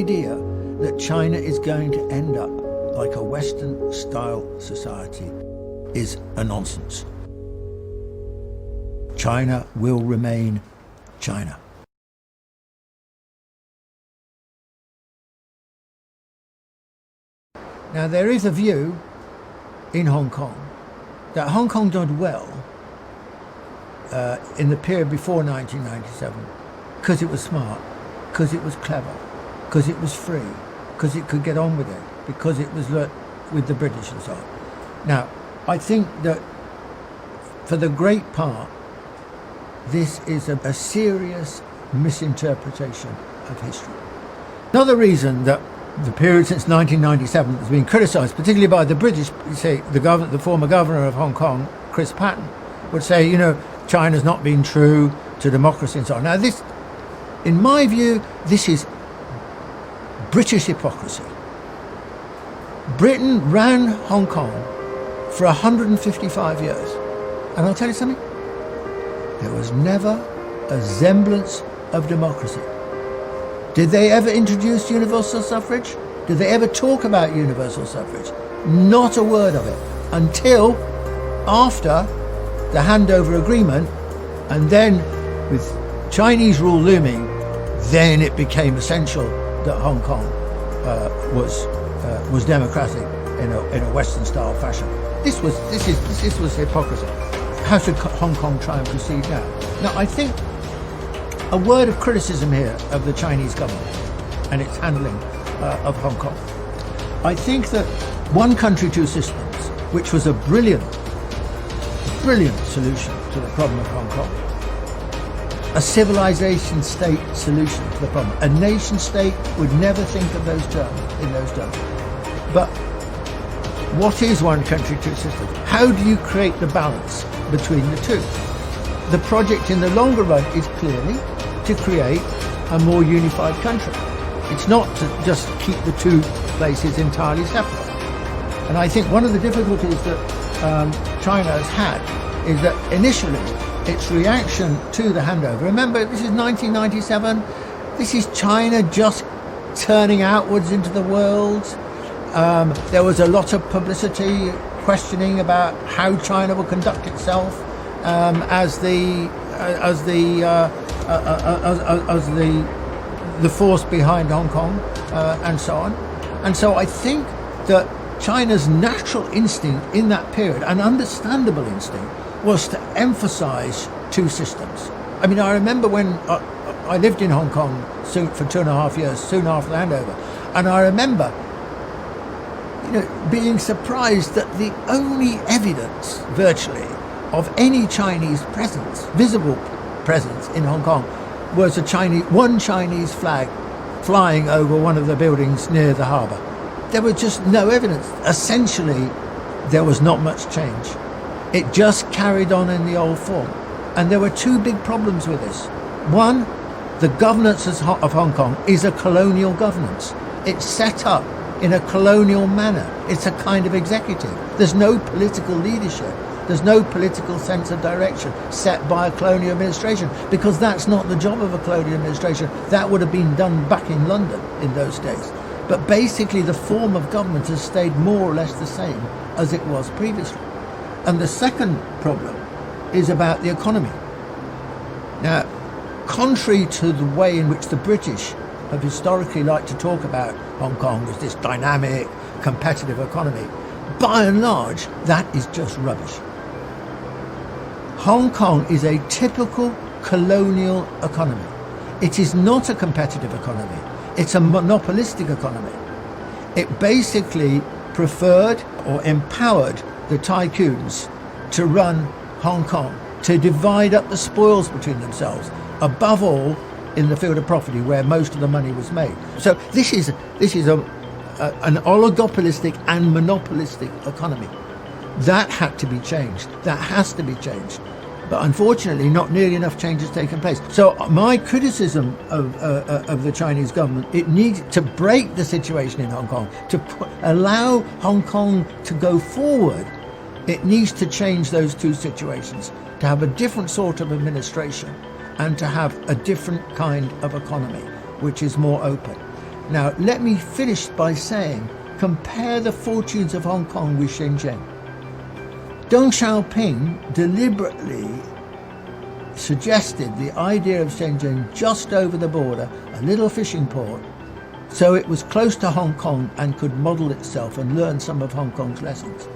idea that China is going to end up like a Western-style society is a nonsense. China will remain China. Now, there is a view in Hong Kong that Hong Kong did well in the period before 1997 because it was smart, because it was clever, because it was free, because it could get on with it, because it was with the British and so on. Now, I think that for the great part, this is a serious misinterpretation of history. Another reason that the period since 1997 has been criticised, particularly by the British, you say the former governor of Hong Kong, Chris Patten, would say, you know, China's not been true to democracy and so on. Now this, in my view, this is British hypocrisy. Britain ran Hong Kong for 155 years. And I'll tell you something, there was never a semblance of democracy. Did they ever introduce universal suffrage? Did they ever talk about universal suffrage? Not a word of it until after the handover agreement, and then with Chinese rule looming, then it became essential that Hong Kong was democratic in a Western-style fashion. This was hypocrisy. How should Hong Kong try and proceed now? Now, I think a word of criticism here of the Chinese government and its handling of Hong Kong. I think that one country, two systems, which was a brilliant solution to the problem of Hong Kong, a civilization state solution to the problem. A nation state would never think of those terms, in those terms. But what is one country, two systems? How do you create the balance between the two? The project in the longer run is clearly to create a more unified country. It's not to just keep the two places entirely separate. And I think one of the difficulties that China has had is that initially its reaction to the handover, remember this is 1997, this is China just turning outwards into the world. There was a lot of publicity questioning about how China will conduct itself as the force behind Hong Kong and so on. And so I think that China's natural instinct in that period, an understandable instinct, was to emphasize two systems. I mean, I remember when I lived in Hong Kong for 2.5 years, soon after the handover, and I remember, you know, being surprised that the only evidence, virtually, of any Chinese presence, visible presence in Hong Kong, was one Chinese flag flying over one of the buildings near the harbour. There was just no evidence. Essentially, there was not much change. It just carried on in the old form. And there were two big problems with this. One, the governance of Hong Kong is a colonial governance. It's set up in a colonial manner. It's a kind of executive. There's no political leadership. There's no political sense of direction set by a colonial administration, because that's not the job of a colonial administration. That would have been done back in London in those days. But basically the form of government has stayed more or less the same as it was previously. And the second problem is about the economy. Now, contrary to the way in which the British have historically liked to talk about Hong Kong as this dynamic, competitive economy, by and large, that is just rubbish. Hong Kong is a typical colonial economy. It is not a competitive economy. It's a monopolistic economy. It basically preferred or empowered the tycoons to run Hong Kong, to divide up the spoils between themselves, above all in the field of property where most of the money was made. So this is an oligopolistic and monopolistic economy. That had to be changed. That has to be changed. But unfortunately, not nearly enough change has taken place. So my criticism of the Chinese government, it needs to break the situation in Hong Kong, to allow Hong Kong to go forward. It needs to change those two situations, to have a different sort of administration and to have a different kind of economy, which is more open. Now, let me finish by saying, compare the fortunes of Hong Kong with Shenzhen. Deng Xiaoping deliberately suggested the idea of Shenzhen just over the border, a little fishing port, so it was close to Hong Kong and could model itself and learn some of Hong Kong's lessons.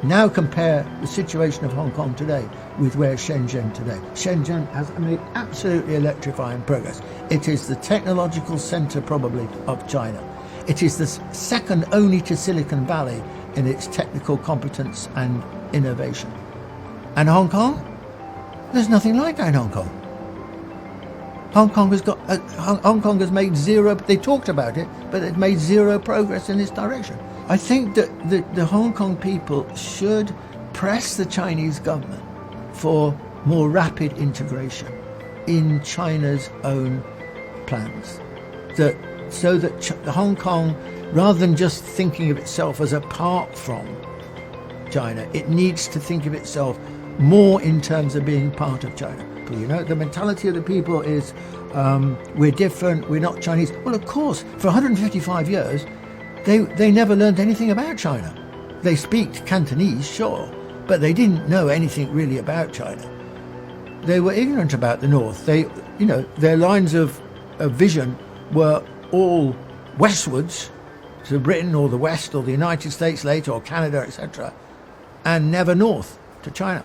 Now compare the situation of Hong Kong today with where Shenzhen today. Shenzhen has made absolutely electrifying progress. It is the technological centre probably of China. It is the second only to Silicon Valley in its technical competence and innovation. And Hong Kong? There's nothing like that in Hong Kong. Hong Kong has made zero, they talked about it, but it made zero progress in this direction. I think that the Hong Kong people should press the Chinese government for more rapid integration in China's own plans. So that Hong Kong, rather than just thinking of itself as apart from China, it needs to think of itself more in terms of being part of China. You know, the mentality of the people is we're different, we're not Chinese. Well, of course, for 155 years, they never learned anything about China. They speak Cantonese, sure, but they didn't know anything really about China. They were ignorant about the North. Their lines of vision were all westwards to Britain or the West or the United States later or Canada, etc., and never north to China.